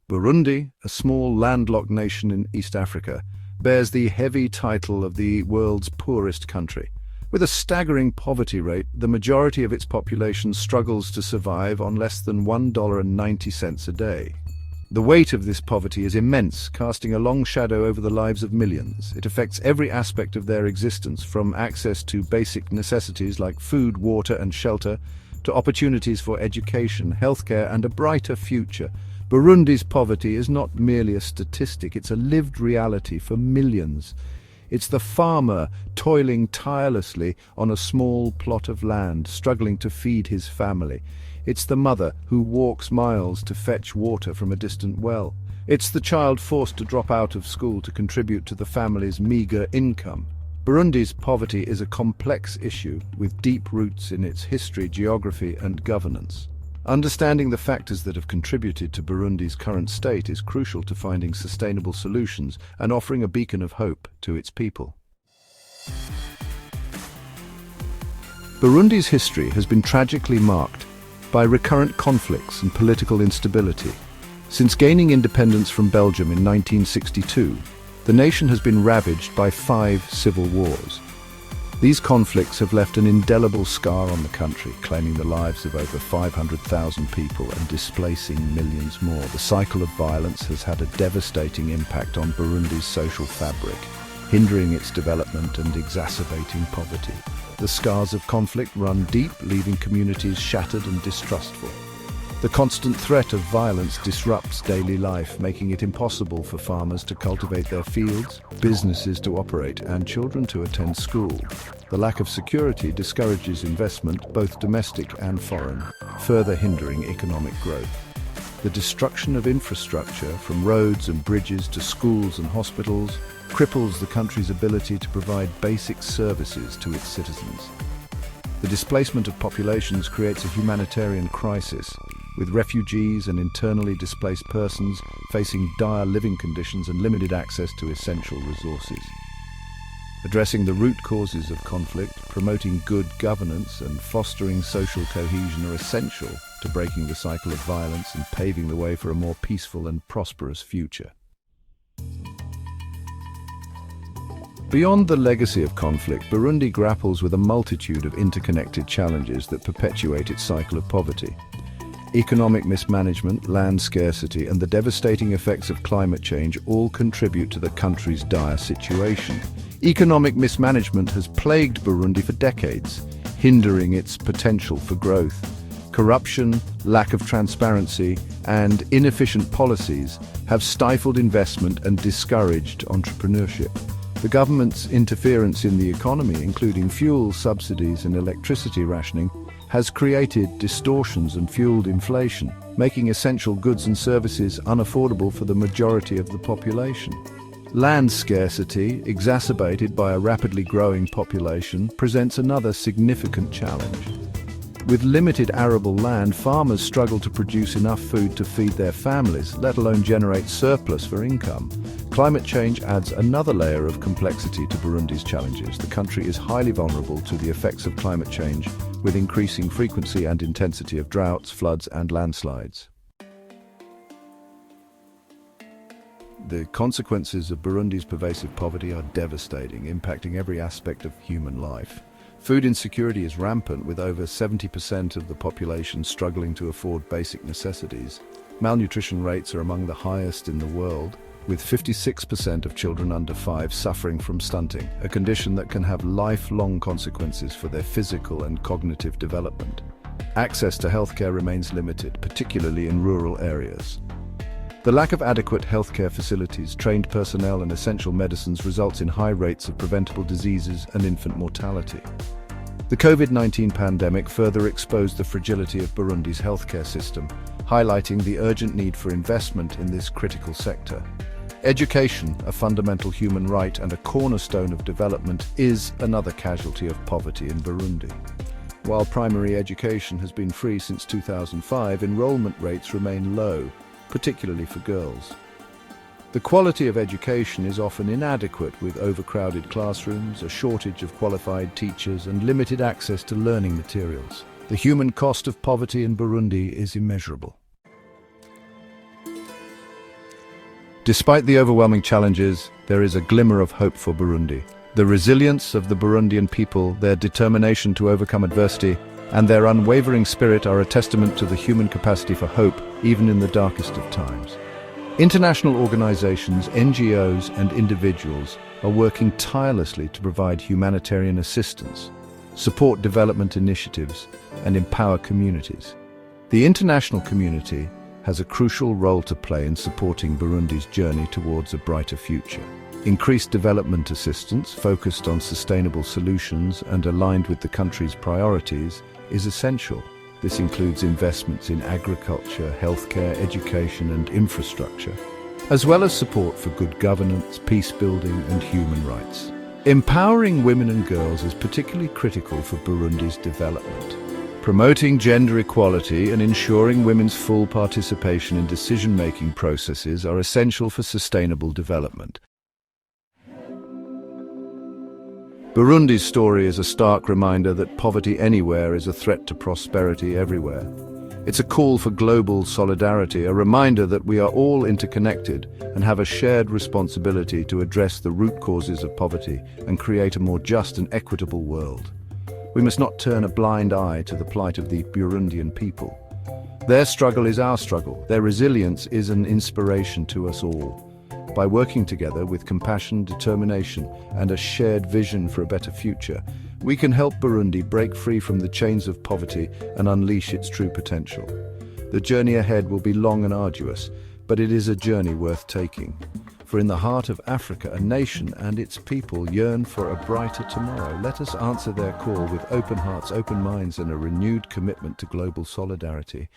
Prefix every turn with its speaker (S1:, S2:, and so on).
S1: Burundi, a small landlocked nation in East Africa, bears the heavy title of the world's poorest country. With a staggering poverty rate, the majority of its population struggles to survive on less than $1.90 a day. The weight of this poverty is immense, casting a long shadow over the lives of millions. It affects every aspect of their existence, from access to basic necessities like food, water, and shelter, to opportunities for education, healthcare, and a brighter future. Burundi's poverty is not merely a statistic, it's a lived reality for millions. It's the farmer toiling tirelessly on a small plot of land, struggling to feed his family. It's the mother who walks miles to fetch water from a distant well. It's the child forced to drop out of school to contribute to the family's meager income. Burundi's poverty is a complex issue with deep roots in its history, geography, and governance. Understanding the factors that have contributed to Burundi's current state is crucial to finding sustainable solutions and offering a beacon of hope to its people. Burundi's history has been tragically marked by recurrent conflicts and political instability. Since gaining independence from Belgium in 1962, the nation has been ravaged by 5 civil wars. These conflicts have left an indelible scar on the country, claiming the lives of over 500,000 people and displacing millions more. The cycle of violence has had a devastating impact on Burundi's social fabric, hindering its development and exacerbating poverty. The scars of conflict run deep, leaving communities shattered and distrustful. The constant threat of violence disrupts daily life, making it impossible for farmers to cultivate their fields, businesses to operate, and children to attend school. The lack of security discourages investment, both domestic and foreign, further hindering economic growth. The destruction of infrastructure, from roads and bridges to schools and hospitals, cripples the country's ability to provide basic services to its citizens. The displacement of populations creates a humanitarian crisis, with refugees and internally displaced persons facing dire living conditions and limited access to essential resources. Addressing the root causes of conflict, promoting good governance, and fostering social cohesion are essential to breaking the cycle of violence and paving the way for a more peaceful and prosperous future. Beyond the legacy of conflict, Burundi grapples with a multitude of interconnected challenges that perpetuate its cycle of poverty. Economic mismanagement, land scarcity, and the devastating effects of climate change all contribute to the country's dire situation. Economic mismanagement has plagued Burundi for decades, hindering its potential for growth. Corruption, lack of transparency, and inefficient policies have stifled investment and discouraged entrepreneurship. The government's interference in the economy, including fuel subsidies and electricity rationing, has created distortions and fueled inflation, making essential goods and services unaffordable for the majority of the population. Land scarcity, exacerbated by a rapidly growing population, presents another significant challenge. With limited arable land, farmers struggle to produce enough food to feed their families, let alone generate surplus for income. Climate change adds another layer of complexity to Burundi's challenges. The country is highly vulnerable to the effects of climate change, with increasing frequency and intensity of droughts, floods, and landslides. The consequences of Burundi's pervasive poverty are devastating, impacting every aspect of human life. Food insecurity is rampant, with over 70% of the population struggling to afford basic necessities. Malnutrition rates are among the highest in the world, with 56% of children under 5 suffering from stunting, a condition that can have lifelong consequences for their physical and cognitive development. Access to healthcare remains limited, particularly in rural areas. The lack of adequate healthcare facilities, trained personnel, and essential medicines results in high rates of preventable diseases and infant mortality. The COVID-19 pandemic further exposed the fragility of Burundi's healthcare system, highlighting the urgent need for investment in this critical sector. Education, a fundamental human right and a cornerstone of development, is another casualty of poverty in Burundi. While primary education has been free since 2005, enrollment rates remain low, particularly for girls. The quality of education is often inadequate, with overcrowded classrooms, a shortage of qualified teachers, and limited access to learning materials. The human cost of poverty in Burundi is immeasurable. Despite the overwhelming challenges, there is a glimmer of hope for Burundi. The resilience of the Burundian people, their determination to overcome adversity, and their unwavering spirit are a testament to the human capacity for hope, even in the darkest of times. International organizations, NGOs, and individuals are working tirelessly to provide humanitarian assistance, support development initiatives, and empower communities. The international community has a crucial role to play in supporting Burundi's journey towards a brighter future. Increased development assistance, focused on sustainable solutions and aligned with the country's priorities, is essential. This includes investments in agriculture, healthcare, education, and infrastructure, as well as support for good governance, peace building, and human rights. Empowering women and girls is particularly critical for Burundi's development. Promoting gender equality and ensuring women's full participation in decision-making processes are essential for sustainable development. Burundi's story is a stark reminder that poverty anywhere is a threat to prosperity everywhere. It's a call for global solidarity, a reminder that we are all interconnected and have a shared responsibility to address the root causes of poverty and create a more just and equitable world. We must not turn a blind eye to the plight of the Burundian people. Their struggle is our struggle. Their resilience is an inspiration to us all. By working together with compassion, determination, and a shared vision for a better future, we can help Burundi break free from the chains of poverty and unleash its true potential. The journey ahead will be long and arduous, but it is a journey worth taking. For in the heart of Africa, a nation and its people yearn for a brighter tomorrow. Let us answer their call with open hearts, open minds, and a renewed commitment to global solidarity.